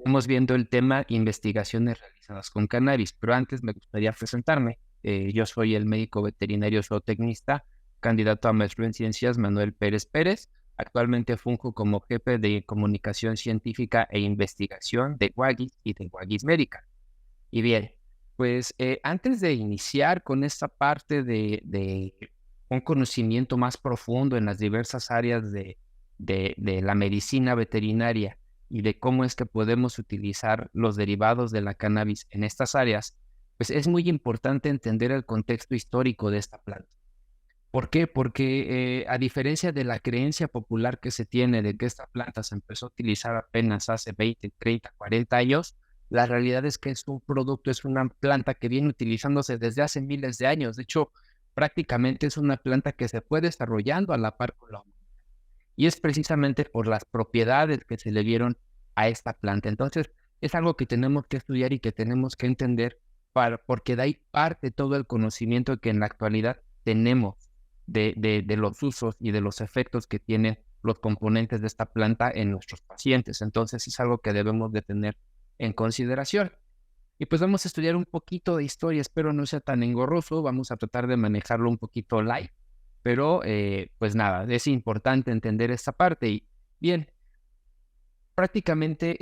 Estamos viendo el tema investigaciones realizadas con cannabis, pero antes me gustaría presentarme. Yo soy el médico veterinario zootecnista, candidato a maestro en ciencias Manuel Pérez Pérez. Actualmente funjo como jefe de comunicación científica e investigación de Wagis y de Wagis Medical. Y bien, pues antes de iniciar con esta parte de un conocimiento más profundo en las diversas áreas de la medicina veterinaria y de cómo es que podemos utilizar los derivados de la cannabis en estas áreas, pues es muy importante entender el contexto histórico de esta planta. ¿Por qué? Porque a diferencia de la creencia popular que se tiene de que esta planta se empezó a utilizar apenas hace 20, 30, 40 años, la realidad es que es un producto, es una planta que viene utilizándose desde hace miles de años. De hecho, prácticamente es una planta que se fue desarrollando a la par con la humanidad. Y es precisamente por las propiedades que se le dieron a esta planta. Entonces, es algo que tenemos que estudiar y que tenemos que entender porque de ahí parte todo el conocimiento que en la actualidad tenemos de los usos y de los efectos que tienen los componentes de esta planta en nuestros pacientes. Entonces, es algo que debemos de tener en consideración. Y pues vamos a estudiar un poquito de historia, espero no sea tan engorroso, vamos a tratar de manejarlo un poquito light, pero pues nada, es importante entender esta parte. Y bien, prácticamente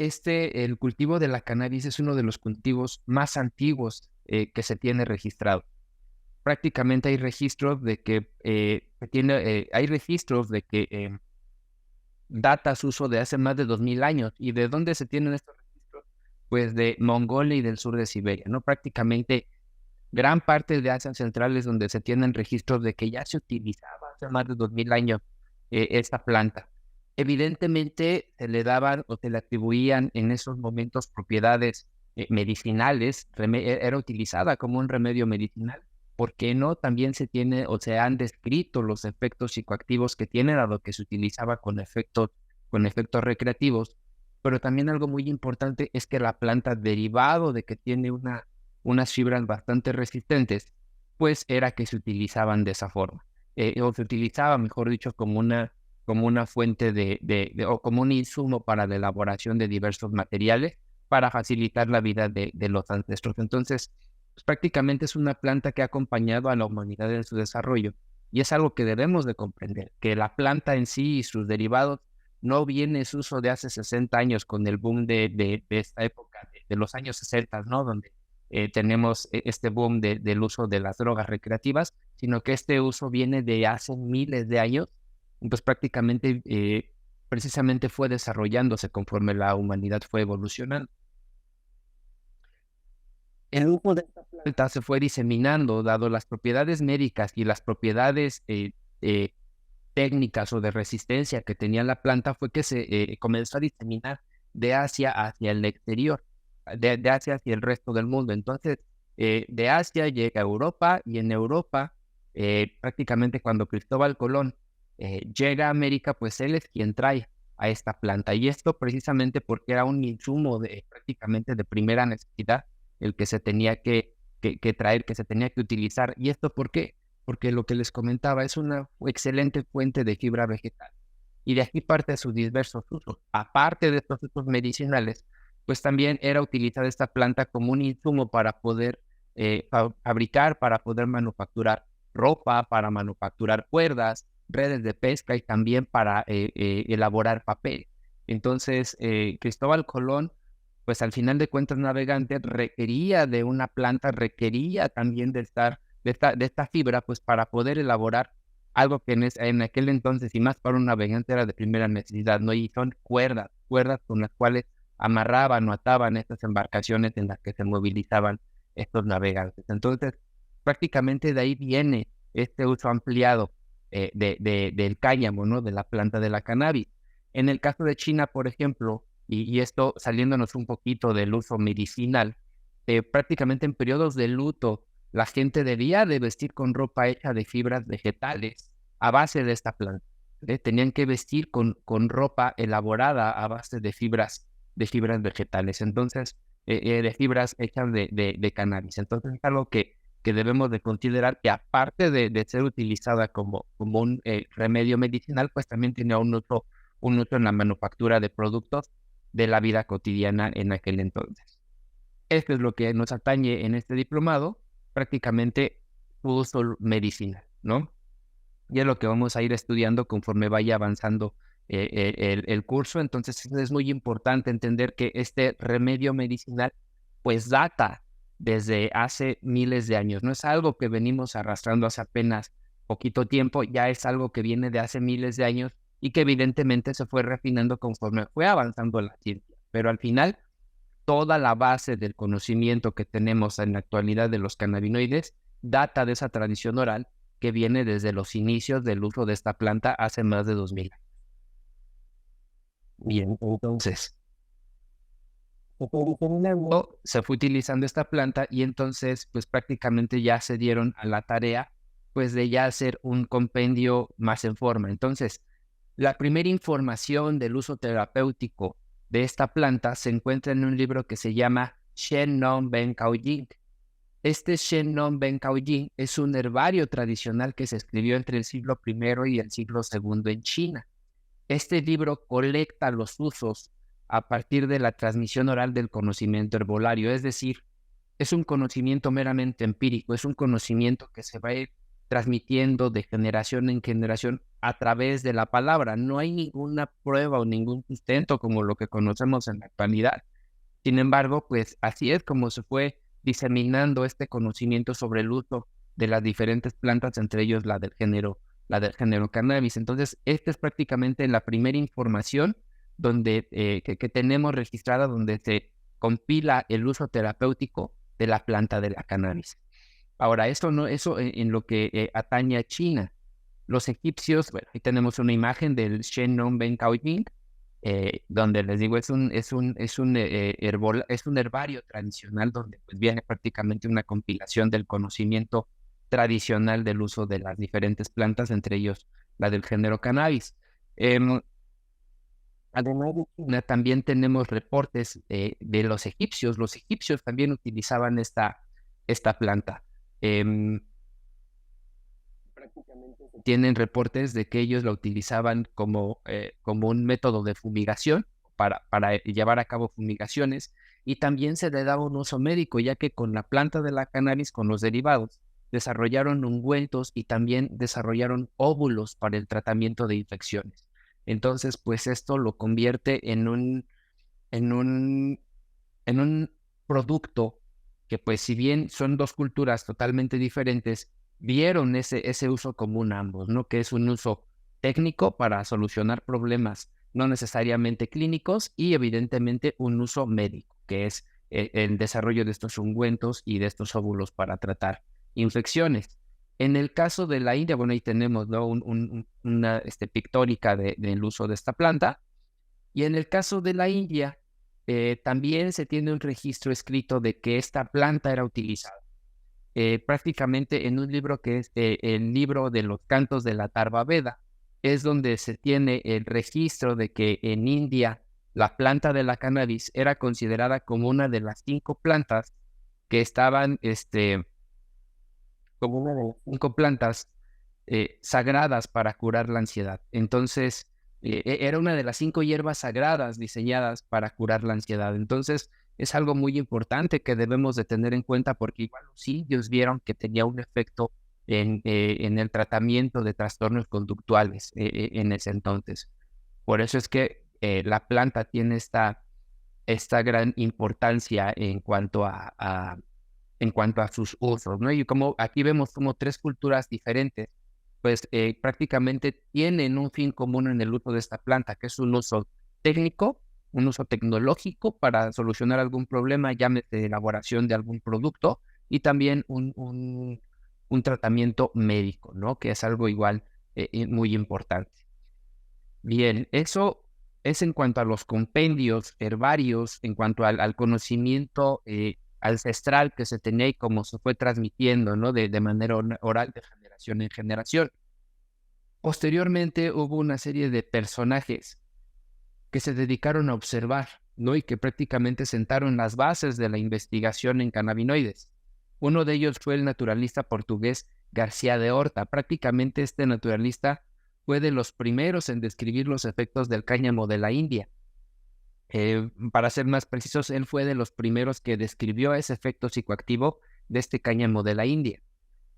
el cultivo de la cannabis es uno de los cultivos más antiguos que se tiene registrado. Prácticamente hay registros de que hay registros de que data su uso de hace más de 2000 años. ¿Y de dónde se tienen estos registros? Pues de Mongolia y del sur de Siberia, ¿no? Prácticamente gran parte de Asia Central es donde se tienen registros de que ya se utilizaba hace más de 2000 años esta planta. Evidentemente se le daban o se le atribuían en esos momentos propiedades medicinales, era utilizada como un remedio medicinal. ¿Por qué no? También se tiene o se han descrito los efectos psicoactivos que tiene, dado que se utilizaba con efectos recreativos. Pero también algo muy importante es que la planta, derivado de que tiene unas fibras bastante resistentes, pues era que se utilizaban de esa forma. O se utilizaba, mejor dicho, como una fuente o como un insumo para la elaboración de diversos materiales para facilitar la vida de los ancestros. Entonces, pues prácticamente es una planta que ha acompañado a la humanidad en su desarrollo y es algo que debemos de comprender, que la planta en sí y sus derivados no viene su uso de hace 60 años con el boom de esta época, de los años 60, ¿no? Donde tenemos este boom del uso de las drogas recreativas, sino que este uso viene de hace miles de años, pues prácticamente precisamente fue desarrollándose conforme la humanidad fue evolucionando. El uso de esta planta se fue diseminando, dado las propiedades médicas y las propiedades eh, técnicas o de resistencia que tenía la planta, fue que se comenzó a diseminar de Asia hacia el exterior, de Asia hacia el resto del mundo. Entonces, de Asia llega a Europa y en Europa, prácticamente cuando Cristóbal Colón llega a América, pues él es quien trae a esta planta. Y esto precisamente porque era un insumo prácticamente de primera necesidad, el que se tenía que traer, que se tenía que utilizar. ¿Y esto por qué? Porque lo que les comentaba es una excelente fuente de fibra vegetal. Y de aquí parte de sus diversos usos. Aparte de estos usos medicinales, pues también era utilizada esta planta como un insumo para poder fabricar, para poder manufacturar ropa, para manufacturar cuerdas, redes de pesca y también para elaborar papel. Entonces, Cristóbal Colón, pues al final de cuentas navegante, requería de una planta, requería también de esta fibra, pues para poder elaborar algo que en aquel entonces, y más para un navegante, era de primera necesidad, ¿no? Y son cuerdas con las cuales amarraban o ataban estas embarcaciones en las que se movilizaban estos navegantes. Entonces, prácticamente de ahí viene este uso ampliado del cáñamo, ¿no? De la planta de la cannabis. En el caso de China, por ejemplo, y esto saliéndonos un poquito del uso medicinal, prácticamente en periodos de luto, la gente debía de vestir con ropa hecha de fibras vegetales a base de esta planta. Tenían que vestir con ropa elaborada a base de fibras vegetales. Entonces, de fibras hechas de cannabis. Entonces, es algo que debemos de considerar que aparte de ser utilizada como un remedio medicinal, pues también tiene un uso en la manufactura de productos de la vida cotidiana en aquel entonces. Esto es lo que nos atañe en este diplomado, prácticamente uso medicinal, ¿no? Y es lo que vamos a ir estudiando conforme vaya avanzando el curso. Entonces es muy importante entender que este remedio medicinal pues data desde hace miles de años. No es algo que venimos arrastrando hace apenas poquito tiempo, ya es algo que viene de hace miles de años y que evidentemente se fue refinando conforme fue avanzando la ciencia. Pero al final, toda la base del conocimiento que tenemos en la actualidad de los cannabinoides data de esa tradición oral que viene desde los inicios del uso de esta planta hace más de 2000 años. Bien, entonces se fue utilizando esta planta y entonces pues prácticamente ya se dieron a la tarea pues de ya hacer un compendio más en forma. Entonces, la primera información del uso terapéutico de esta planta se encuentra en un libro que se llama Shen Non Ben Cao Jing. Este Shen Non Ben Cao Jing es un herbario tradicional que se escribió entre el siglo I y el siglo II en China. Este libro colecta los usos a partir de la transmisión oral del conocimiento herbolario, es decir, es un conocimiento meramente empírico, es un conocimiento que se va a ir transmitiendo de generación en generación a través de la palabra. No hay ninguna prueba o ningún sustento como lo que conocemos en la actualidad. Sin embargo, pues así es como se fue diseminando este conocimiento sobre el uso de las diferentes plantas, entre ellos la del género cannabis. Entonces, esta es prácticamente la primera información donde, que tenemos registrada, donde se compila el uso terapéutico de la planta de la cannabis. Ahora, eso en lo que atañe a China. Los egipcios, bueno, ahí tenemos una imagen del Shen Non Ben Cao Jing, donde les digo, es un herbario tradicional donde pues viene prácticamente una compilación del conocimiento tradicional del uso de las diferentes plantas, entre ellos la del género cannabis. Además de China, también tenemos reportes de los egipcios. Los egipcios también utilizaban esta planta. Prácticamente tienen reportes de que ellos la utilizaban como un método de fumigación para llevar a cabo fumigaciones, y también se le daba un uso médico, ya que con la planta de la cannabis, con los derivados, desarrollaron ungüentos y también desarrollaron óvulos para el tratamiento de infecciones. Entonces, pues esto lo convierte en un producto que, pues, si bien son dos culturas totalmente diferentes, vieron ese uso común ambos, ¿no? Que es un uso técnico para solucionar problemas no necesariamente clínicos, y evidentemente un uso médico, que es el desarrollo de estos ungüentos y de estos óvulos para tratar infecciones. En el caso de la India, bueno, ahí tenemos, ¿no? una pictórica del uso de esta planta. Y en el caso de la India, también se tiene un registro escrito de que esta planta era utilizada. Prácticamente en un libro que es el libro de los cantos de la Atharva Veda, es donde se tiene el registro de que en India la planta de la cannabis era considerada como una de las 5 plantas que estaban, como una de las 5 plantas sagradas para curar la ansiedad. Entonces, era una de las 5 hierbas sagradas diseñadas para curar la ansiedad. Entonces, es algo muy importante que debemos de tener en cuenta, porque igual los indios vieron que tenía un efecto en el tratamiento de trastornos conductuales en ese entonces. Por eso es que la planta tiene esta gran importancia en cuanto a sus usos, ¿no? Y como aquí vemos como 3 culturas diferentes, pues prácticamente tienen un fin común en el uso de esta planta, que es un uso técnico, un uso tecnológico para solucionar algún problema, llámese elaboración de algún producto, y también un tratamiento médico, ¿no? Que es algo igual muy importante. Bien, eso es en cuanto a los compendios herbarios, en cuanto al conocimiento ancestral que se tenía y cómo se fue transmitiendo, ¿no? De manera oral, de generación en generación. Posteriormente hubo una serie de personajes que se dedicaron a observar, ¿no? Y que prácticamente sentaron las bases de la investigación en cannabinoides. Uno de ellos fue el naturalista portugués García de Horta. Prácticamente este naturalista fue de los primeros en describir los efectos del cáñamo de la India. Para ser más precisos, él fue de los primeros que describió ese efecto psicoactivo de este cáñamo de la India.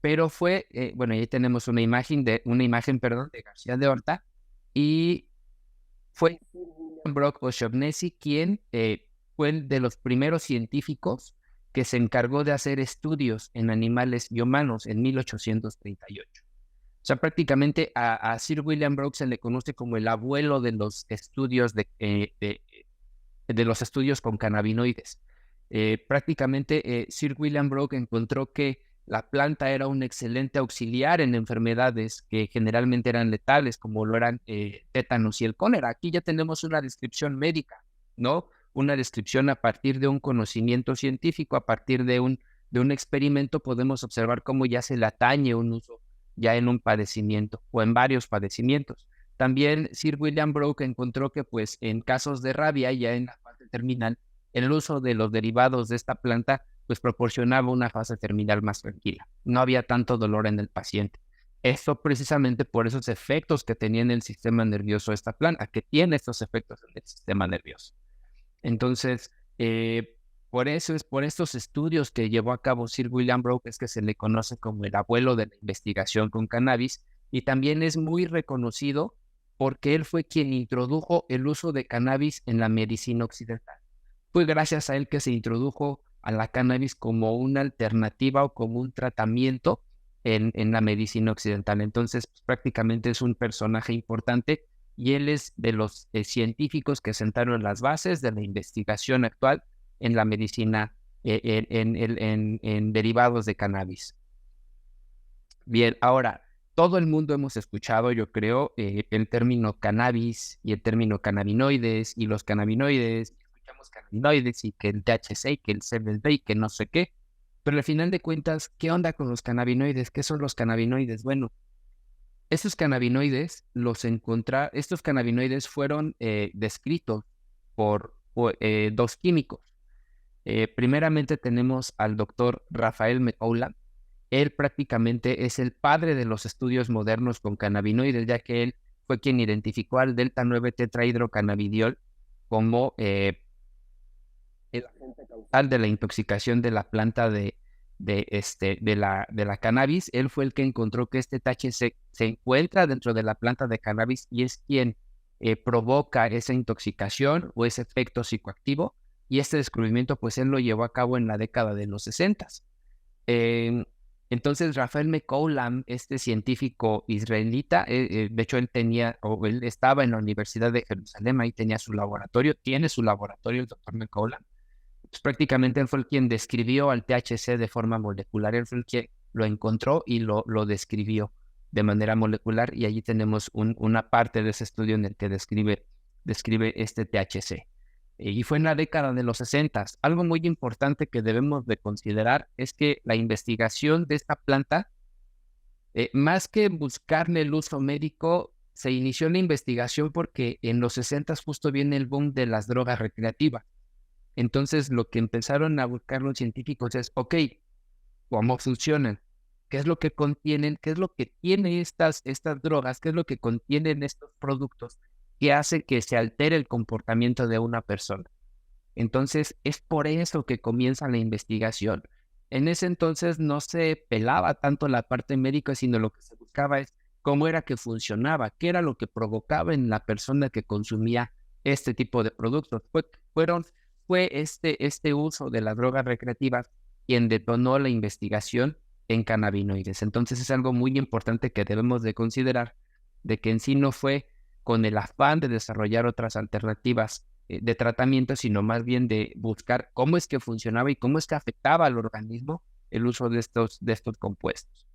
Pero fue, bueno, ahí tenemos una imagen, perdón, de García de Horta, y fue Brock O'Shaughnessy quien fue el de los primeros científicos que se encargó de hacer estudios en animales y humanos en 1838. O sea, prácticamente a Sir William Brock se le conoce como el abuelo de los estudios de los estudios con cannabinoides. Prácticamente Sir William Brock encontró que la planta era un excelente auxiliar en enfermedades que generalmente eran letales, como lo eran tétanos y el cólera. Aquí ya tenemos una descripción médica, ¿no? Una descripción a partir de un conocimiento científico, a partir de un experimento, podemos observar cómo ya se le atañe un uso ya en un padecimiento o en varios padecimientos. También Sir William Brock encontró que pues en casos de rabia, ya en la fase terminal, el uso de los derivados de esta planta pues proporcionaba una fase terminal más tranquila. No había tanto dolor en el paciente. Esto precisamente por esos efectos que tenía en el sistema nervioso esta planta, que tiene estos efectos en el sistema nervioso. Entonces, por estos estudios que llevó a cabo Sir William Brock es que se le conoce como el abuelo de la investigación con cannabis, y también es muy reconocido porque él fue quien introdujo el uso de cannabis en la medicina occidental. Fue gracias a él que se introdujo a la cannabis como una alternativa o como un tratamiento en la medicina occidental. Entonces, pues, prácticamente es un personaje importante y él es de los científicos que sentaron las bases de la investigación actual en la medicina, en derivados de cannabis. Bien, ahora, todo el mundo hemos escuchado, yo creo, el término cannabis y el término cannabinoides y los cannabinoides. Escuchamos cannabinoides y que el THC y que el CBD y que no sé qué. Pero al final de cuentas, ¿qué onda con los cannabinoides? ¿Qué son los cannabinoides? Bueno, estos cannabinoides fueron descritos por dos químicos. Primeramente tenemos al doctor Raphael McCollum. Él prácticamente es el padre de los estudios modernos con cannabinoides, ya que él fue quien identificó al delta 9 tetrahidrocannabidiol como el agente causal de la intoxicación de la planta de la cannabis. Él fue el que encontró que este THC se encuentra dentro de la planta de cannabis y es quien provoca esa intoxicación o ese efecto psicoactivo. Y este descubrimiento, pues él lo llevó a cabo en la década de los 60. Entonces, Raphael McCollum, este científico israelita, de hecho él estaba en la Universidad de Jerusalén, ahí tenía su laboratorio, tiene su laboratorio el doctor McCollum. Pues prácticamente él fue el quien describió al THC de forma molecular, él fue el que lo encontró y lo describió de manera molecular, y allí tenemos una parte de ese estudio en el que describe este THC. Y fue en la década de los 60. Algo muy importante que debemos de considerar es que la investigación de esta planta, más que buscarle el uso médico, se inició la investigación porque en los 60 justo viene el boom de las drogas recreativas. Entonces lo que empezaron a buscar los científicos es, ok, ¿cómo funcionan? ¿Qué es lo que contienen? ¿Qué es lo que tienen estas drogas? ¿Qué es lo que contienen estos productos que hace que se altere el comportamiento de una persona? Entonces, es por eso que comienza la investigación. En ese entonces no se pelaba tanto la parte médica, sino lo que se buscaba es cómo era que funcionaba, qué era lo que provocaba en la persona que consumía este tipo de productos. Fue este uso de las drogas recreativas quien detonó la investigación en cannabinoides. Entonces es algo muy importante que debemos de considerar, de que en sí no fue con el afán de desarrollar otras alternativas de tratamiento, sino más bien de buscar cómo es que funcionaba y cómo es que afectaba al organismo el uso de estos compuestos.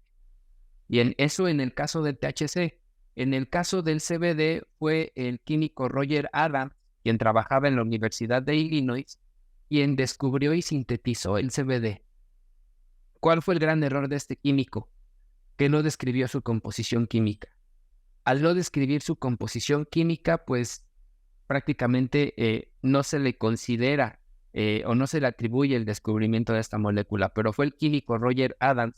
Y eso en el caso del THC. En el caso del CBD fue el químico Roger Adams, quien trabajaba en la Universidad de Illinois, quien descubrió y sintetizó el CBD. ¿Cuál fue el gran error de este químico? Que no describió su composición química. Al no describir su composición química, pues prácticamente no se le considera o no se le atribuye el descubrimiento de esta molécula, pero fue el químico Roger Adams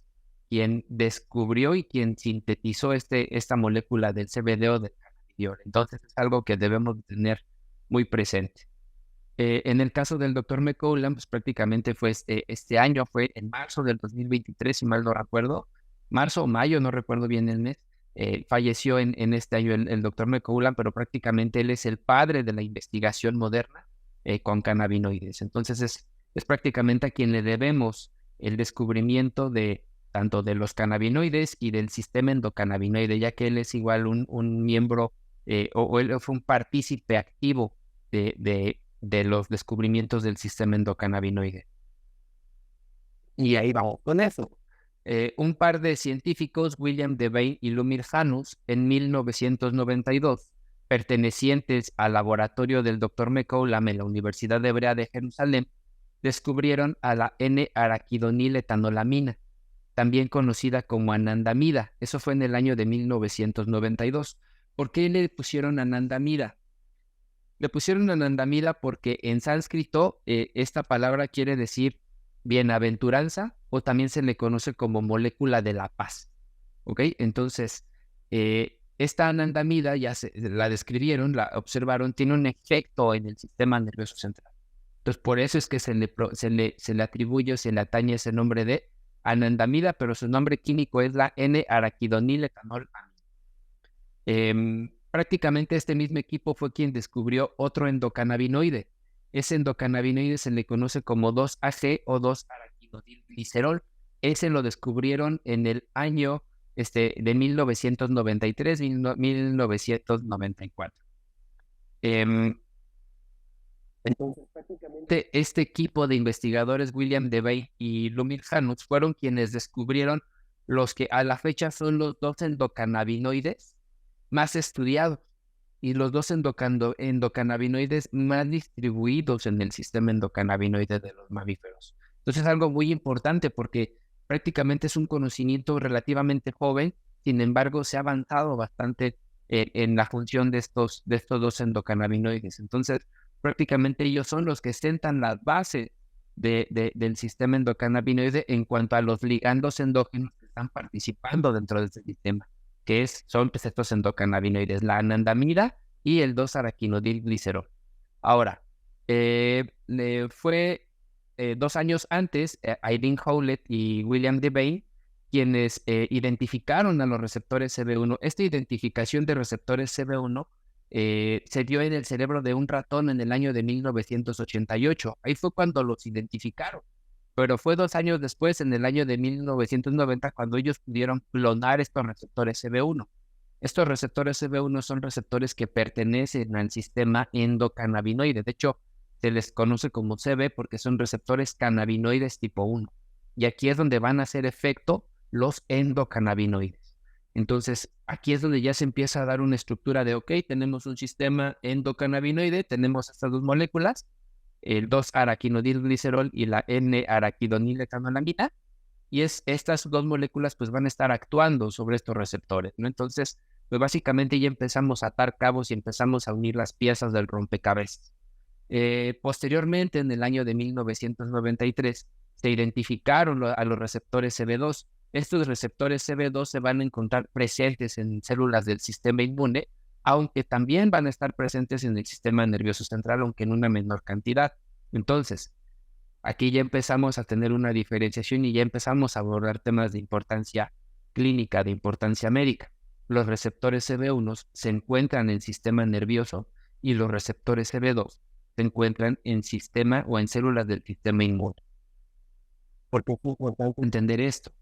quien descubrió y quien sintetizó esta molécula del CBD o del cannabidiol. Entonces es algo que debemos tener muy presente. En el caso del doctor McCollum, pues prácticamente fue este año, fue en marzo del 2023, si mal no recuerdo, marzo o mayo, no recuerdo bien el mes, falleció en este año el doctor McCollum, pero prácticamente él es el padre de la investigación moderna con cannabinoides. Entonces es prácticamente a quien le debemos el descubrimiento de tanto de los cannabinoides y del sistema endocannabinoide, ya que él es igual un miembro o él fue un partícipe activo de los descubrimientos del sistema endocannabinoide. Y ahí vamos con eso. Un par de científicos, William Devane y Lumir Janus, en 1992, pertenecientes al laboratorio del Dr. McCollum en la Universidad Hebrea de Jerusalén, descubrieron a la N-araquidoniletanolamina, también conocida como anandamida. Eso fue en el año de 1992. ¿Por qué le pusieron anandamida? Le pusieron anandamida porque en sánscrito esta palabra quiere decir bienaventuranza o también se le conoce como molécula de la paz. ¿Ok? Entonces, esta anandamida ya la describieron, la observaron, tiene un efecto en el sistema nervioso central. Entonces, por eso es que se le atribuye o se le atañe ese nombre de anandamida, pero su nombre químico es la N-araquidoniletanolamina. Prácticamente este mismo equipo fue quien descubrió otro endocannabinoide. Ese endocannabinoide se le conoce como 2-AG o 2-araquidonilglicerol. Ese lo descubrieron en el año de 1993-1994. Entonces, prácticamente este equipo de investigadores, William Devane y Lumir Janus, fueron quienes descubrieron los que a la fecha son los 2 endocannabinoides más estudiados y los 2 endocannabinoides más distribuidos en el sistema endocannabinoide de los mamíferos. Entonces es algo muy importante porque prácticamente es un conocimiento relativamente joven, sin embargo se ha avanzado bastante en la función de estos 2 endocannabinoides. Entonces prácticamente ellos son los que sentan la base del sistema endocannabinoide en cuanto a los ligandos endógenos que están participando dentro de este sistema, que son pues, estos endocannabinoides, la anandamida y el 2-araquinodilglicerol. Ahora, fue 2 años antes, Eileen Howlett y William Devane, quienes identificaron a los receptores CB1. Esta identificación de receptores CB1 se dio en el cerebro de un ratón en el año de 1988. Ahí fue cuando los identificaron. Pero fue 2 años después, en el año de 1990, cuando ellos pudieron clonar estos receptores CB1. Estos receptores CB1 son receptores que pertenecen al sistema endocannabinoide. De hecho, se les conoce como CB porque son receptores cannabinoides tipo 1. Y aquí es donde van a hacer efecto los endocannabinoides. Entonces, aquí es donde ya se empieza a dar una estructura de, ok, tenemos un sistema endocannabinoide, tenemos estas 2 moléculas, el 2-araquinodilglicerol y la N-araquidoniletanolamina, y estas 2 moléculas pues van a estar actuando sobre estos receptores, ¿no? Entonces, pues básicamente ya empezamos a atar cabos y empezamos a unir las piezas del rompecabezas. Posteriormente, en el año de 1993, se identificaron a los receptores CB2. Estos receptores CB2 se van a encontrar presentes en células del sistema inmune, aunque también van a estar presentes en el sistema nervioso central, aunque en una menor cantidad. Entonces, aquí ya empezamos a tener una diferenciación y ya empezamos a abordar temas de importancia clínica, de importancia médica. Los receptores CB1 se encuentran en el sistema nervioso y los receptores CB2 se encuentran en sistema o en células del sistema inmune. ¿Por qué es importante entender esto?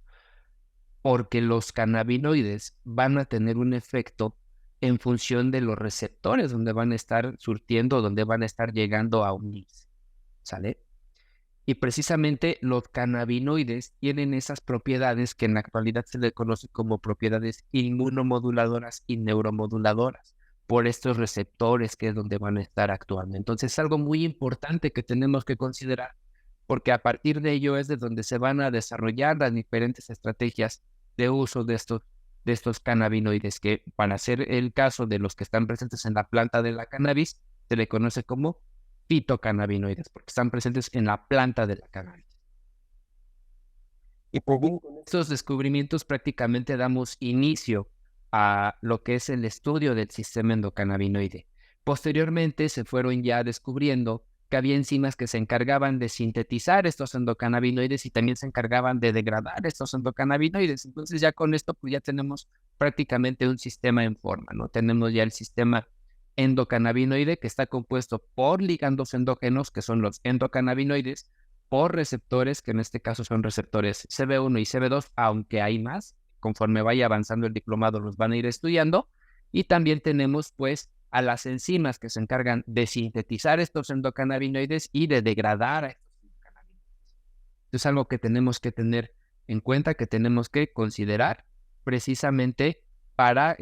Porque los cannabinoides van a tener un efecto en función de los receptores donde van a estar surtiendo, donde van a estar llegando a unirse, ¿sale? Y precisamente los cannabinoides tienen esas propiedades que en la actualidad se le conoce como propiedades inmunomoduladoras y neuromoduladoras por estos receptores que es donde van a estar actuando. Entonces es algo muy importante que tenemos que considerar porque a partir de ello es de donde se van a desarrollar las diferentes estrategias de uso de estos cannabinoides, que para ser el caso de los que están presentes en la planta de la cannabis, se le conoce como fitocannabinoides, porque están presentes en la planta de la cannabis. Y pues bien, con estos descubrimientos prácticamente damos inicio a lo que es el estudio del sistema endocannabinoide. Posteriormente se fueron ya descubriendo que había enzimas que se encargaban de sintetizar estos endocannabinoides y también se encargaban de degradar estos endocannabinoides. Entonces ya con esto pues ya tenemos prácticamente un sistema en forma, ¿no? Tenemos ya el sistema endocannabinoide que está compuesto por ligandos endógenos, que son los endocannabinoides, por receptores, que en este caso son receptores CB1 y CB2, aunque hay más, conforme vaya avanzando el diplomado los van a ir estudiando, y también tenemos pues a las enzimas que se encargan de sintetizar estos endocannabinoides y de degradar a estos endocannabinoides. Es algo que tenemos que tener en cuenta, que tenemos que considerar precisamente para,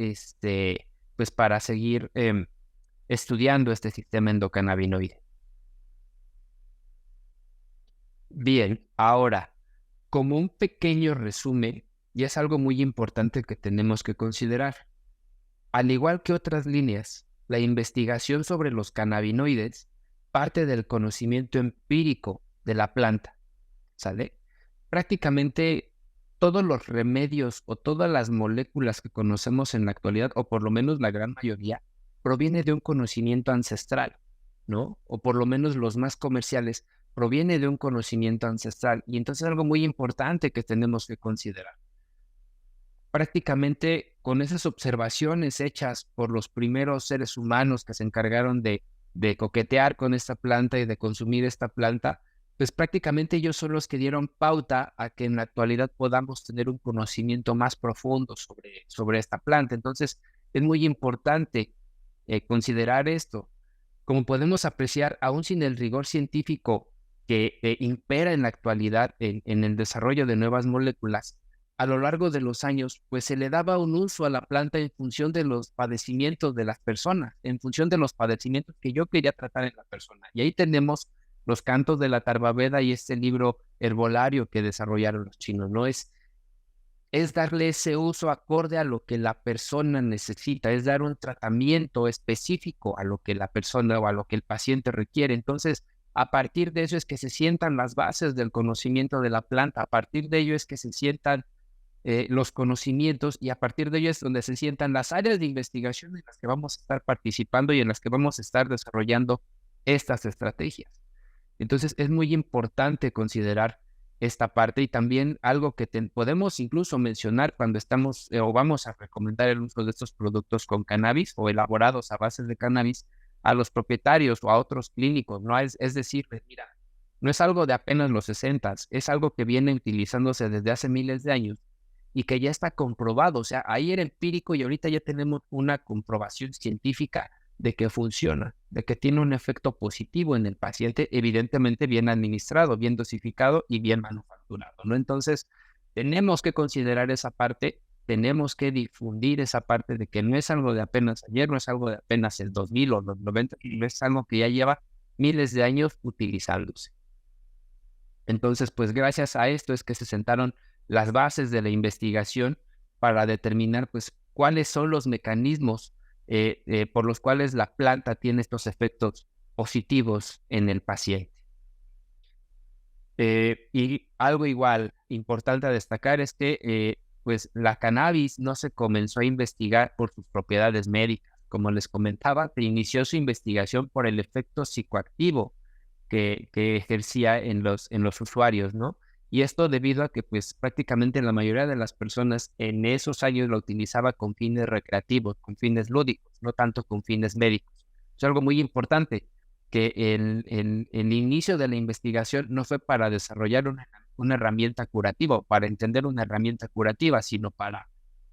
pues para seguir estudiando este sistema endocannabinoide. Bien, ahora, como un pequeño resumen, y es algo muy importante que tenemos que considerar, al igual que otras líneas, la investigación sobre los cannabinoides parte del conocimiento empírico de la planta, ¿sale? Prácticamente todos los remedios o todas las moléculas que conocemos en la actualidad, o por lo menos la gran mayoría, proviene de un conocimiento ancestral, ¿no? O por lo menos los más comerciales, proviene de un conocimiento ancestral. Y entonces es algo muy importante que tenemos que considerar. Prácticamente con esas observaciones hechas por los primeros seres humanos que se encargaron de coquetear con esta planta y de consumir esta planta, pues prácticamente ellos son los que dieron pauta a que en la actualidad podamos tener un conocimiento más profundo sobre esta planta. Entonces, es muy importante considerar esto. Como podemos apreciar, aún sin el rigor científico que impera en la actualidad en el desarrollo de nuevas moléculas, a lo largo de los años, pues se le daba un uso a la planta en función de los padecimientos de las personas, en función de los padecimientos que yo quería tratar en la persona. Y ahí tenemos los cantos de la Tarvaveda y este libro herbolario que desarrollaron los chinos, ¿no? Es darle ese uso acorde a lo que la persona necesita, es dar un tratamiento específico a lo que la persona o a lo que el paciente requiere. Entonces, a partir de eso es que se sientan las bases del conocimiento de la planta, a partir de ello es que se sientan los conocimientos y a partir de ello es donde se sientan las áreas de investigación en las que vamos a estar participando y en las que vamos a estar desarrollando estas estrategias. Entonces es muy importante considerar esta parte y también algo que podemos incluso mencionar cuando estamos o vamos a recomendar el uso de estos productos con cannabis o elaborados a base de cannabis a los propietarios o a otros clínicos, ¿no? Es decir, mira, no es algo de apenas los 60, es algo que viene utilizándose desde hace miles de años y que ya está comprobado, o sea, ahí era empírico y ahorita ya tenemos una comprobación científica de que funciona, de que tiene un efecto positivo en el paciente, evidentemente bien administrado, bien dosificado y bien manufacturado, ¿no? Entonces, tenemos que considerar esa parte, tenemos que difundir esa parte de que no es algo de apenas ayer, no es algo de apenas el 2000 o los 90, no es algo que ya lleva miles de años utilizándose. Entonces, pues gracias a esto es que se sentaron las bases de la investigación para determinar, pues, cuáles son los mecanismos por los cuales la planta tiene estos efectos positivos en el paciente. Y algo igual importante a destacar es que pues la cannabis no se comenzó a investigar por sus propiedades médicas. Como les comentaba, se inició su investigación por el efecto psicoactivo que ejercía en los usuarios, ¿no? Y esto debido a que pues prácticamente la mayoría de las personas en esos años lo utilizaba con fines recreativos, con fines lúdicos, no tanto con fines médicos. Es algo muy importante, que el inicio de la investigación no fue para desarrollar una herramienta curativa, para entender una herramienta curativa, sino para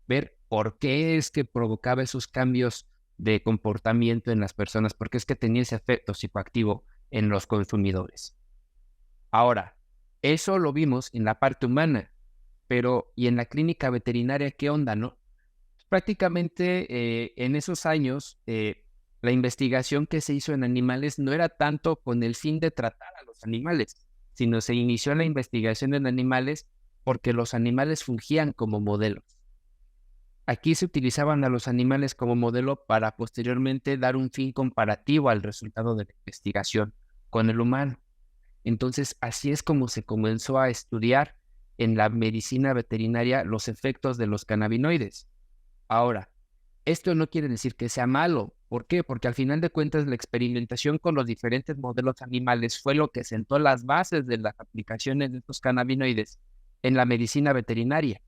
ver por qué es que provocaba esos cambios de comportamiento en las personas, por qué es que tenía ese efecto psicoactivo en los consumidores. Ahora, eso lo vimos en la parte humana, pero ¿y en la clínica veterinaria qué onda, no? Prácticamente en esos años la investigación que se hizo en animales no era tanto con el fin de tratar a los animales, sino se inició la investigación en animales porque los animales fungían como modelos. Aquí se utilizaban a los animales como modelo para posteriormente dar un fin comparativo al resultado de la investigación con el humano. Entonces, así es como se comenzó a estudiar en la medicina veterinaria los efectos de los cannabinoides. Ahora, esto no quiere decir que sea malo, ¿Por qué? Porque al final de cuentas la experimentación con los diferentes modelos animales fue lo que sentó las bases de las aplicaciones de estos cannabinoides en la medicina veterinaria.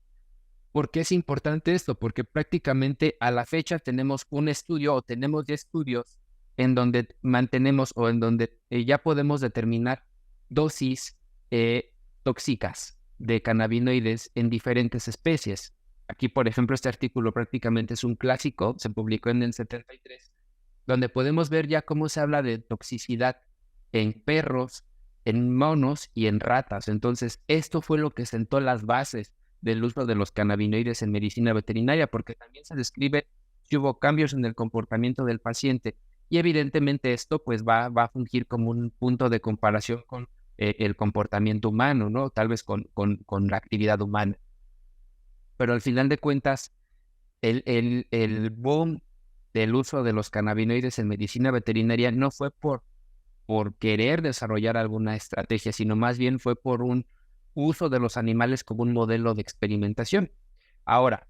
¿Por qué es importante esto? Porque prácticamente a la fecha tenemos un estudio o tenemos ya estudios en donde mantenemos o en donde ya podemos determinar dosis tóxicas de cannabinoides en diferentes especies. Aquí, por ejemplo, este artículo prácticamente es un clásico, se publicó en el 73, donde podemos ver ya cómo se habla de toxicidad en perros, en monos y en ratas. Entonces, esto fue lo que sentó las bases del uso de los cannabinoides en medicina veterinaria, porque también se describe si hubo cambios en el comportamiento del paciente. Y evidentemente esto pues va a fungir como un punto de comparación con el comportamiento humano, ¿no? Tal vez con la actividad humana. Pero al final de cuentas, el boom del uso de los cannabinoides en medicina veterinaria no fue por querer desarrollar alguna estrategia, sino más bien fue por un uso de los animales como un modelo de experimentación. Ahora,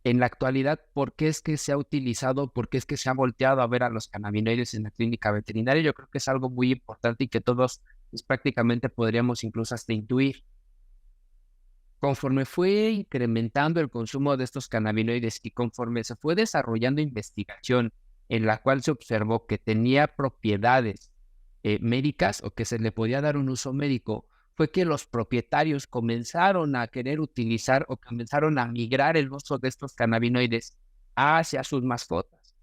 en la actualidad, ¿por qué es que se ha utilizado, por qué es que se ha volteado a ver a los cannabinoides en la clínica veterinaria? Yo creo que es algo muy importante y que todos pues, prácticamente podríamos incluso hasta intuir. Conforme fue incrementando el consumo de estos cannabinoides y conforme se fue desarrollando investigación en la cual se observó que tenía propiedades médicas o que se le podía dar un uso médico, fue que los propietarios comenzaron a querer utilizar o comenzaron a migrar el uso de estos cannabinoides hacia sus mascotas.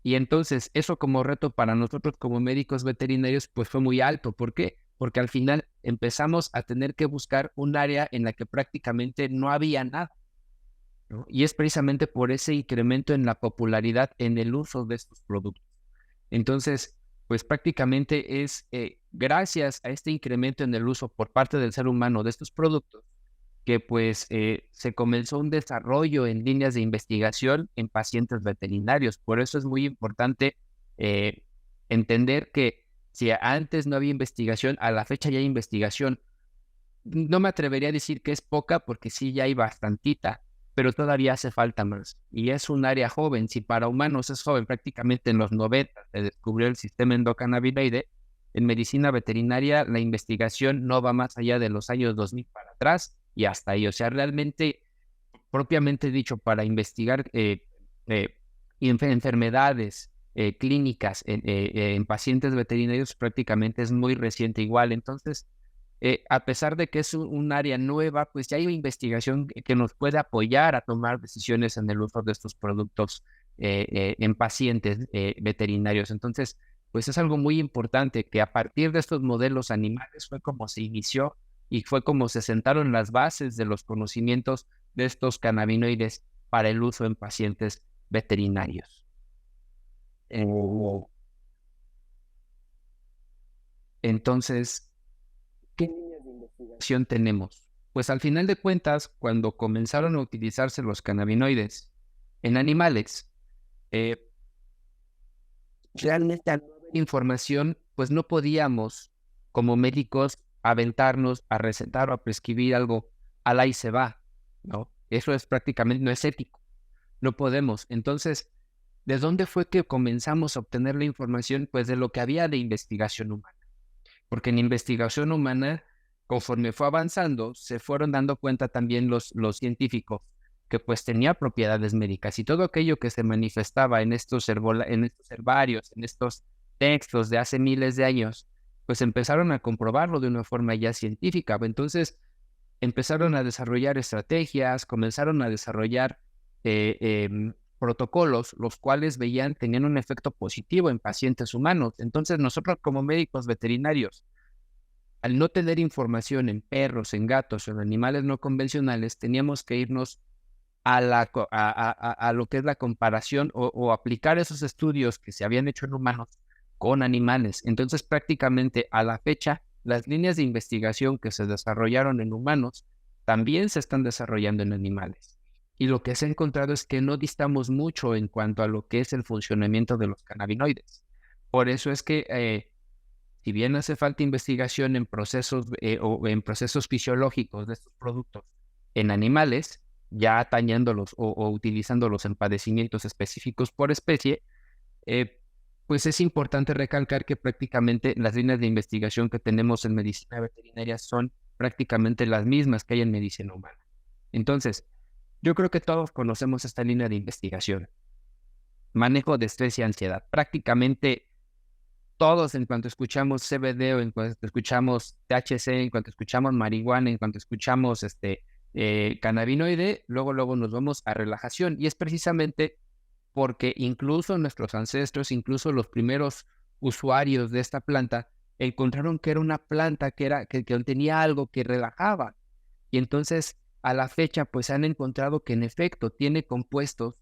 Y entonces eso como reto para nosotros como médicos veterinarios pues fue muy alto. ¿Por qué? Porque al final empezamos a tener que buscar un área en la que prácticamente no había nada, ¿no? Y es precisamente por ese incremento en la popularidad en el uso de estos productos. Entonces, pues prácticamente es gracias a este incremento en el uso por parte del ser humano de estos productos que pues se comenzó un desarrollo en líneas de investigación en pacientes veterinarios. Por eso es muy importante eh, entender que si antes no había investigación, a la fecha ya hay investigación. No me atrevería a decir que es poca porque sí ya hay bastantita, pero todavía hace falta más. Y es un área joven. Si para humanos es joven, prácticamente en los 90 se descubrió el sistema endocannabinoide, en medicina veterinaria la investigación no va más allá de los años 2000 para atrás y hasta ahí. O sea, realmente, propiamente dicho, para investigar eh, enfermedades clínicas en pacientes veterinarios prácticamente es muy reciente igual. Entonces, a pesar de que es un área nueva, pues ya hay investigación que nos puede apoyar a tomar decisiones en el uso de estos productos en pacientes veterinarios. Entonces, pues es algo muy importante que a partir de estos modelos animales fue como se inició y fue como se sentaron las bases de los conocimientos de estos cannabinoides para el uso en pacientes veterinarios. Eh, entonces, ¿qué líneas de investigación tenemos? Pues al final de cuentas, cuando comenzaron a utilizarse los cannabinoides en animales, eh, realmente al no haber información, pues no podíamos como médicos aventarnos a recetar o a prescribir algo al ahí se va, ¿no? Eso es prácticamente, no es ético, no podemos. Entonces, ¿de dónde fue que comenzamos a obtener la información? Pues de lo que había de investigación humana. Porque en investigación humana, conforme fue avanzando, se fueron dando cuenta también los científicos que pues tenía propiedades médicas y todo aquello que se manifestaba en estos herbarios, en estos textos de hace miles de años, pues empezaron a comprobarlo de una forma ya científica. Entonces empezaron a desarrollar estrategias, comenzaron a desarrollar protocolos, los cuales tenían un efecto positivo en pacientes humanos. Entonces nosotros como médicos veterinarios, al no tener información en perros, en gatos o en animales no convencionales, teníamos que irnos a lo que es la comparación o aplicar esos estudios que se habían hecho en humanos con animales. Entonces, prácticamente a la fecha, las líneas de investigación que se desarrollaron en humanos también se están desarrollando en animales. Y lo que se ha encontrado es que no distamos mucho en cuanto a lo que es el funcionamiento de los cannabinoides. Por eso es que si bien hace falta investigación en procesos o en procesos fisiológicos de estos productos en animales, ya atañándolos o utilizándolos en padecimientos específicos por especie, eh, pues es importante recalcar que prácticamente las líneas de investigación que tenemos en medicina veterinaria son prácticamente las mismas que hay en medicina humana. Entonces, yo creo que todos conocemos esta línea de investigación. Manejo de estrés y ansiedad. Prácticamente todos, en cuanto escuchamos CBD o en cuanto escuchamos THC, en cuanto escuchamos marihuana, en cuanto escuchamos cannabinoide, luego nos vamos a relajación. Y es precisamente porque incluso nuestros ancestros, incluso los primeros usuarios de esta planta, encontraron que era una planta que tenía algo que relajaba. Y entonces, a la fecha, pues han encontrado que en efecto tiene compuestos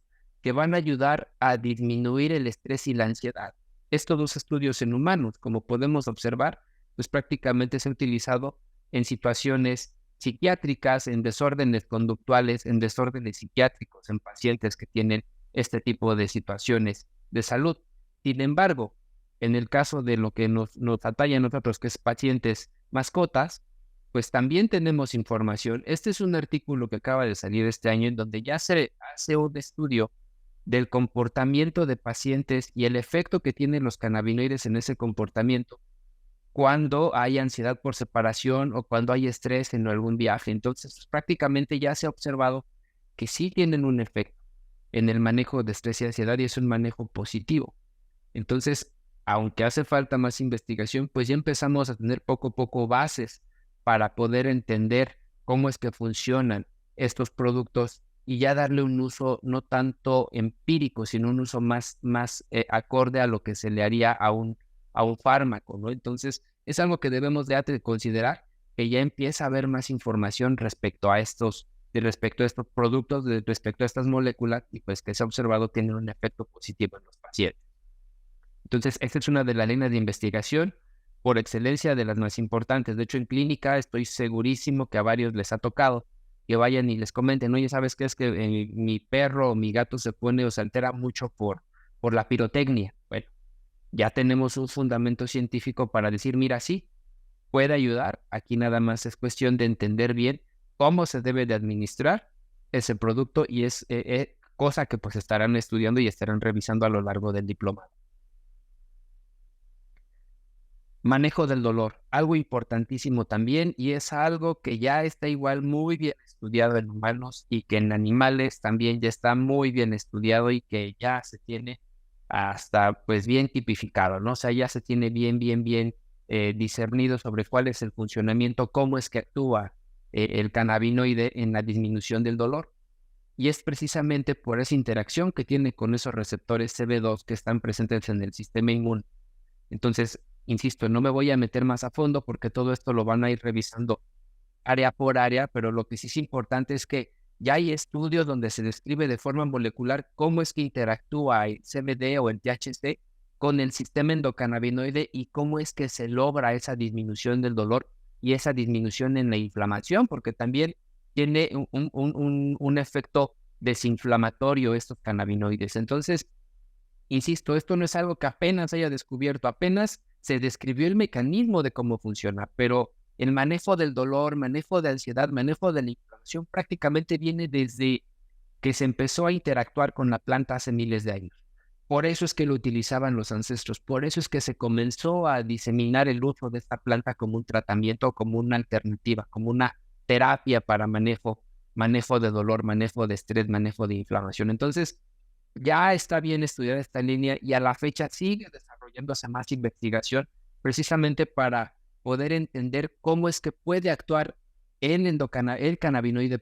que van a ayudar a disminuir el estrés y la ansiedad. Estos dos estudios en humanos, como podemos observar, pues prácticamente se ha utilizado en situaciones psiquiátricas, en desórdenes conductuales, en desórdenes psiquiátricos, en pacientes que tienen este tipo de situaciones de salud. Sin embargo, en el caso de lo que nos atañe a nosotros, que es pacientes mascotas, pues también tenemos información. Este es un artículo que acaba de salir este año en donde ya se hace un estudio del comportamiento de pacientes y el efecto que tienen los cannabinoides en ese comportamiento cuando hay ansiedad por separación o cuando hay estrés en algún viaje. Entonces, prácticamente ya se ha observado que sí tienen un efecto en el manejo de estrés y ansiedad y es un manejo positivo. Entonces, aunque hace falta más investigación, pues ya empezamos a tener poco a poco bases para poder entender cómo es que funcionan estos productos y ya darle un uso no tanto empírico, sino un uso más acorde a lo que se le haría a un fármaco, ¿no? Entonces, es algo que debemos de considerar, que ya empieza a haber más información respecto a estos productos, respecto a estas moléculas, y pues que se ha observado tienen un efecto positivo en los pacientes. Entonces, esta es una de las líneas de investigación por excelencia de las más importantes. De hecho, en clínica estoy segurísimo que a varios les ha tocado que vayan y les comenten, oye, ¿sabes qué? Es que mi perro o mi gato se pone o se altera mucho por la pirotecnia. Bueno, ya tenemos un fundamento científico para decir, mira, sí, puede ayudar. Aquí nada más es cuestión de entender bien cómo se debe de administrar ese producto y es cosa que pues estarán estudiando y estarán revisando a lo largo del diplomado. Manejo del dolor, algo importantísimo también, y es algo que ya está igual muy bien estudiado en humanos y que en animales también ya está muy bien estudiado y que ya se tiene hasta pues bien tipificado, ¿no? O sea, ya se tiene bien discernido sobre cuál es el funcionamiento, cómo es que actúa el cannabinoide en la disminución del dolor. Y es precisamente por esa interacción que tiene con esos receptores CB2 que están presentes en el sistema inmune. Entonces, insisto, no me voy a meter más a fondo porque todo esto lo van a ir revisando área por área, pero lo que sí es importante es que ya hay estudios donde se describe de forma molecular cómo es que interactúa el CBD o el THC con el sistema endocannabinoide y cómo es que se logra esa disminución del dolor y esa disminución en la inflamación, porque también tiene un efecto desinflamatorio estos cannabinoides. Entonces, insisto, esto no es algo que apenas haya descubierto, apenas se describió el mecanismo de cómo funciona, pero el manejo del dolor, manejo de ansiedad, manejo de la inflamación prácticamente viene desde que se empezó a interactuar con la planta hace miles de años. Por eso es que lo utilizaban los ancestros, por eso es que se comenzó a diseminar el uso de esta planta como un tratamiento, como una alternativa, como una terapia para manejo de dolor, manejo de estrés, manejo de inflamación. Entonces, ya está bien estudiar esta línea y a la fecha sigue desarrollándose más investigación precisamente para poder entender cómo es que puede actuar el cannabinoide,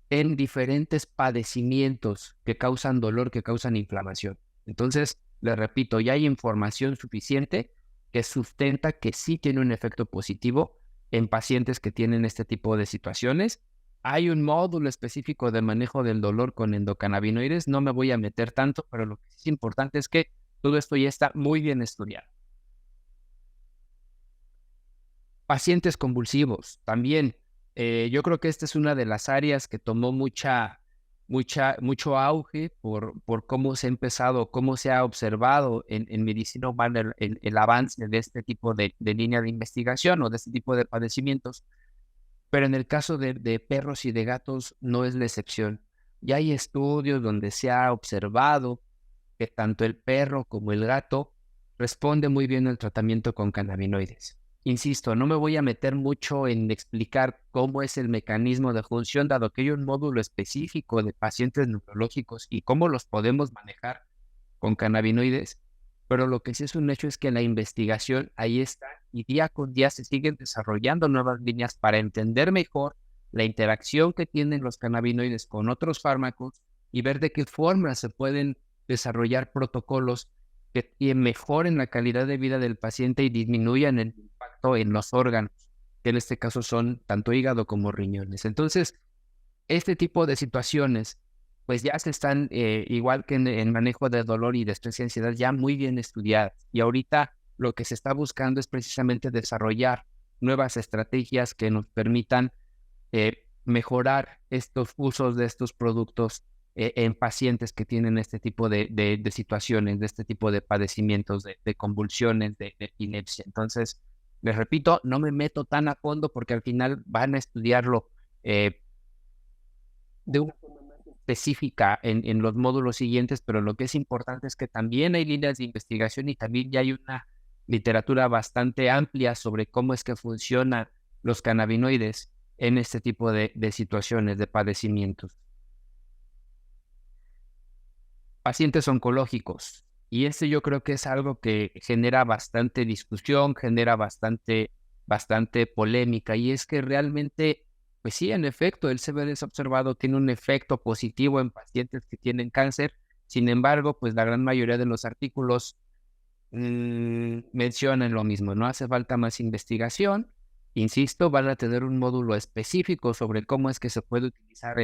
en diferentes padecimientos que causan dolor, que causan inflamación. Entonces, les repito, ya hay información suficiente que sustenta que sí tiene un efecto positivo en pacientes que tienen este tipo de situaciones. Hay un módulo específico de manejo del dolor con endocannabinoides. No me voy a meter tanto, pero lo que sí es importante es que todo esto ya está muy bien estudiado. Pacientes convulsivos, también. Yo creo que esta es una de las áreas que tomó mucho auge por cómo se ha empezado, cómo se ha observado en medicina humana el avance de este tipo de línea de investigación o de este tipo de padecimientos. Pero en el caso de perros y de gatos no es la excepción. Ya hay estudios donde se ha observado que tanto el perro como el gato responde muy bien al tratamiento con cannabinoides. Insisto, no me voy a meter mucho en explicar cómo es el mecanismo de función, dado que hay un módulo específico de pacientes neurológicos y cómo los podemos manejar con cannabinoides, pero lo que sí es un hecho es que la investigación ahí está y día con día se siguen desarrollando nuevas líneas para entender mejor la interacción que tienen los cannabinoides con otros fármacos y ver de qué forma se pueden desarrollar protocolos que mejoren la calidad de vida del paciente y disminuyan el impacto en los órganos, que en este caso son tanto hígado como riñones. Entonces, este tipo de situaciones, pues ya se están, igual que en manejo de dolor y de estrés y ansiedad, ya muy bien estudiadas. Y ahorita lo que se está buscando es precisamente desarrollar nuevas estrategias que nos permitan mejorar estos usos de estos productos en pacientes que tienen este tipo de situaciones, de este tipo de padecimientos, de convulsiones, de epilepsia. Entonces, les repito, no me meto tan a fondo porque al final van a estudiarlo de una forma más específica en los módulos siguientes, pero lo que es importante es que también hay líneas de investigación y también ya hay una literatura bastante amplia sobre cómo es que funcionan los cannabinoides en este tipo de situaciones, de padecimientos. Pacientes oncológicos. Y este yo creo que es algo que genera bastante discusión, genera bastante polémica. Y es que realmente, pues sí, en efecto, el CBD es observado, tiene un efecto positivo en pacientes que tienen cáncer. Sin embargo, pues la gran mayoría de los artículos mencionan lo mismo, no hace falta más investigación. Insisto, van a tener un módulo específico sobre cómo es que se puede utilizar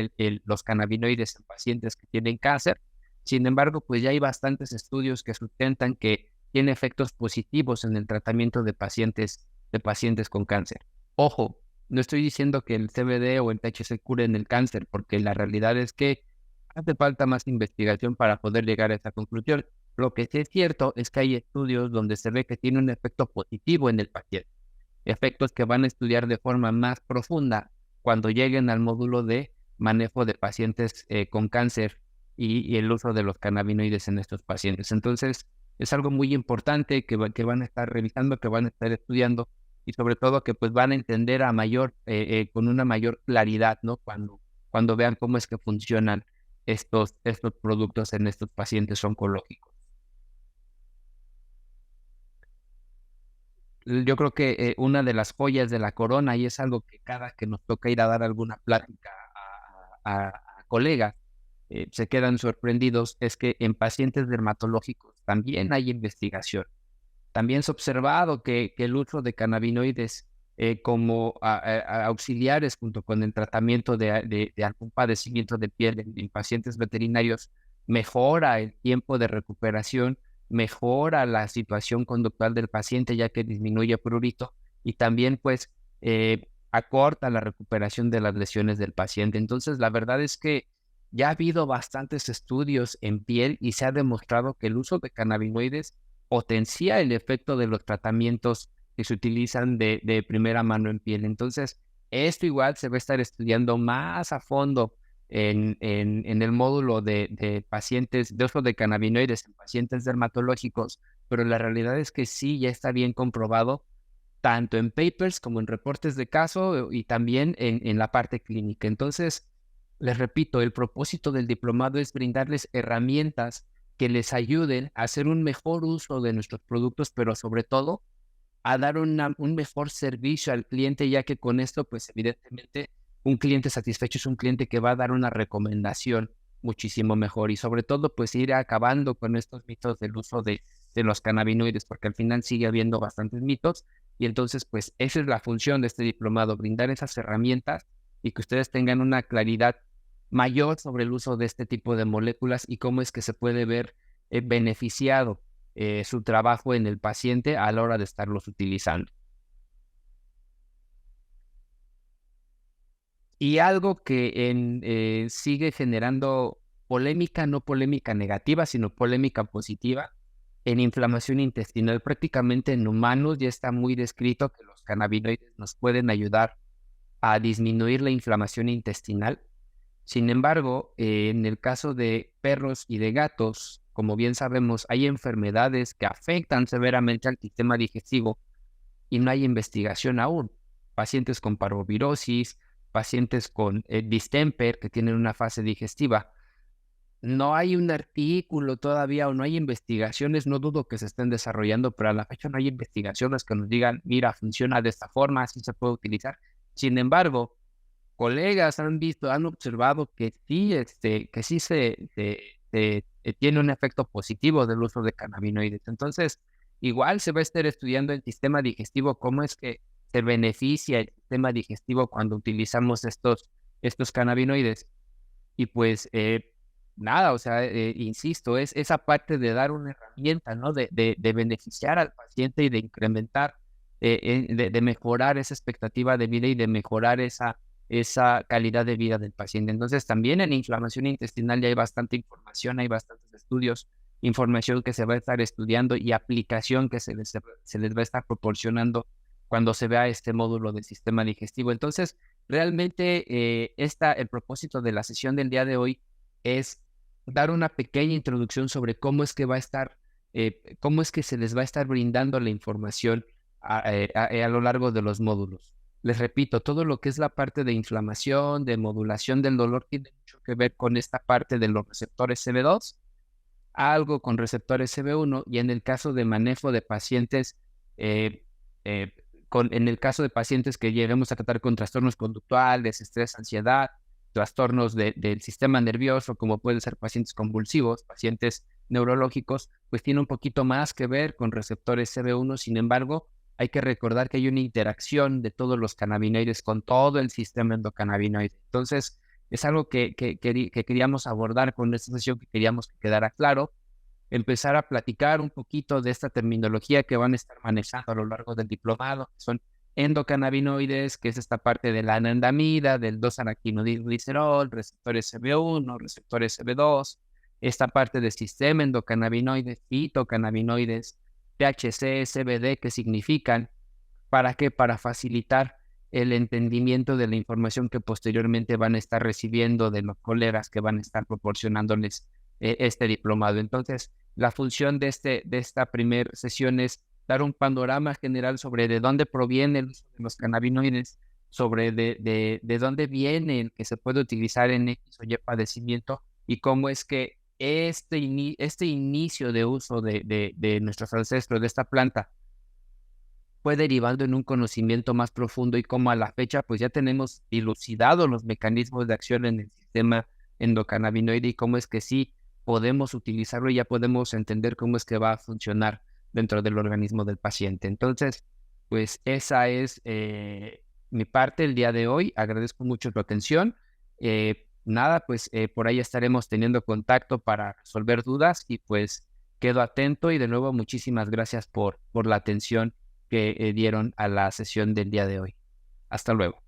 los cannabinoides en pacientes que tienen cáncer. Sin embargo, pues ya hay bastantes estudios que sustentan que tiene efectos positivos en el tratamiento de pacientes con cáncer. Ojo, no estoy diciendo que el CBD o el THC curen el cáncer, porque la realidad es que hace falta más investigación para poder llegar a esa conclusión. Lo que sí es cierto es que hay estudios donde se ve que tiene un efecto positivo en el paciente, efectos que van a estudiar de forma más profunda cuando lleguen al módulo de manejo de pacientes con cáncer y el uso de los cannabinoides en estos pacientes. Entonces, es algo muy importante que van a estar revisando, que van a estar estudiando y sobre todo que pues van a entender con una mayor claridad, ¿no? Cuando vean cómo es que funcionan estos productos en estos pacientes oncológicos. Yo creo que una de las joyas de la corona, y es algo que cada que nos toca ir a dar alguna plática a colegas, se quedan sorprendidos, es que en pacientes dermatológicos también hay investigación. También se ha observado que el uso de cannabinoides como auxiliares junto con el tratamiento de algún padecimiento de piel en pacientes veterinarios mejora el tiempo de recuperación, mejora la situación conductual del paciente ya que disminuye prurito y también pues acorta la recuperación de las lesiones del paciente. Entonces la verdad es que ya ha habido bastantes estudios en piel y se ha demostrado que el uso de cannabinoides potencia el efecto de los tratamientos que se utilizan de primera mano en piel. Entonces, esto igual se va a estar estudiando más a fondo en el módulo de pacientes, de uso de cannabinoides en pacientes dermatológicos, pero la realidad es que sí, ya está bien comprobado, tanto en papers como en reportes de caso y también en la parte clínica. Entonces, les repito, el propósito del diplomado es brindarles herramientas que les ayuden a hacer un mejor uso de nuestros productos, pero sobre todo a dar un mejor servicio al cliente, ya que con esto, pues evidentemente, un cliente satisfecho es un cliente que va a dar una recomendación muchísimo mejor y sobre todo, pues ir acabando con estos mitos del uso de los cannabinoides, porque al final sigue habiendo bastantes mitos y entonces, pues esa es la función de este diplomado, brindar esas herramientas y que ustedes tengan una claridad mayor sobre el uso de este tipo de moléculas y cómo es que se puede ver beneficiado su trabajo en el paciente a la hora de estarlos utilizando. Y algo que sigue generando polémica, no polémica negativa, sino polémica positiva, en inflamación intestinal, prácticamente en humanos ya está muy descrito que los cannabinoides nos pueden ayudar a disminuir la inflamación intestinal. Sin embargo, en el caso de perros y de gatos, como bien sabemos, hay enfermedades que afectan severamente al sistema digestivo y no hay investigación aún. Pacientes con parvovirosis, pacientes con distemper que tienen una fase digestiva. No hay un artículo todavía o no hay investigaciones, no dudo que se estén desarrollando, pero a la fecha no hay investigaciones que nos digan, mira, funciona de esta forma, así se puede utilizar. Sin embargo, colegas han visto, han observado que sí, que sí tiene un efecto positivo del uso de cannabinoides. Entonces, igual se va a estar estudiando el sistema digestivo, cómo es que se beneficia el sistema digestivo cuando utilizamos estos cannabinoides. Y pues nada, o sea, insisto, es esa parte de dar una herramienta, ¿no? De beneficiar al paciente y de incrementar, de mejorar esa expectativa de vida y de mejorar esa calidad de vida del paciente. Entonces, también en inflamación intestinal ya hay bastante información, hay bastantes estudios, información que se va a estar estudiando y aplicación que se les va a estar proporcionando cuando se vea este módulo del sistema digestivo. Entonces, realmente, el propósito de la sesión del día de hoy es dar una pequeña introducción sobre cómo es que va a estar, cómo es que se les va a estar brindando la información a lo largo de los módulos. Les repito, todo lo que es la parte de inflamación, de modulación del dolor, tiene mucho que ver con esta parte de los receptores CB2, algo con receptores CB1, y en el caso de manejo de pacientes, eh, eh, en el caso de pacientes que lleguemos a tratar con trastornos conductuales, estrés, ansiedad, trastornos del sistema nervioso, como pueden ser pacientes convulsivos, pacientes neurológicos, pues tiene un poquito más que ver con receptores CB1. Sin embargo, hay que recordar que hay una interacción de todos los cannabinoides con todo el sistema endocannabinoide. Entonces, es algo que queríamos abordar con esta sesión, que queríamos que quedara claro, empezar a platicar un poquito de esta terminología que van a estar manejando a lo largo del diplomado, que son endocannabinoides, que es esta parte de la anandamida, del 2-araquinodiglicerol, receptores CB1, receptores CB2, esta parte del sistema endocannabinoides, fitocannabinoides, THC, CBD, que significan, ¿para qué? Para facilitar el entendimiento de la información que posteriormente van a estar recibiendo de los colegas que van a estar proporcionándoles este diplomado. Entonces, la función de esta primera sesión es dar un panorama general sobre de dónde proviene el uso de los cannabinoides, sobre de dónde viene el que se puede utilizar en X o Y padecimiento, y cómo es que este inicio de uso de nuestros ancestros, de esta planta, fue derivando en un conocimiento más profundo, y cómo a la fecha pues ya tenemos dilucidado los mecanismos de acción en el sistema endocannabinoide, y cómo es que sí podemos utilizarlo y ya podemos entender cómo es que va a funcionar dentro del organismo del paciente. Entonces, pues esa es mi parte el día de hoy. Agradezco mucho tu atención. Nada, pues por ahí estaremos teniendo contacto para resolver dudas, y pues quedo atento, y de nuevo muchísimas gracias por la atención que dieron a la sesión del día de hoy. Hasta luego.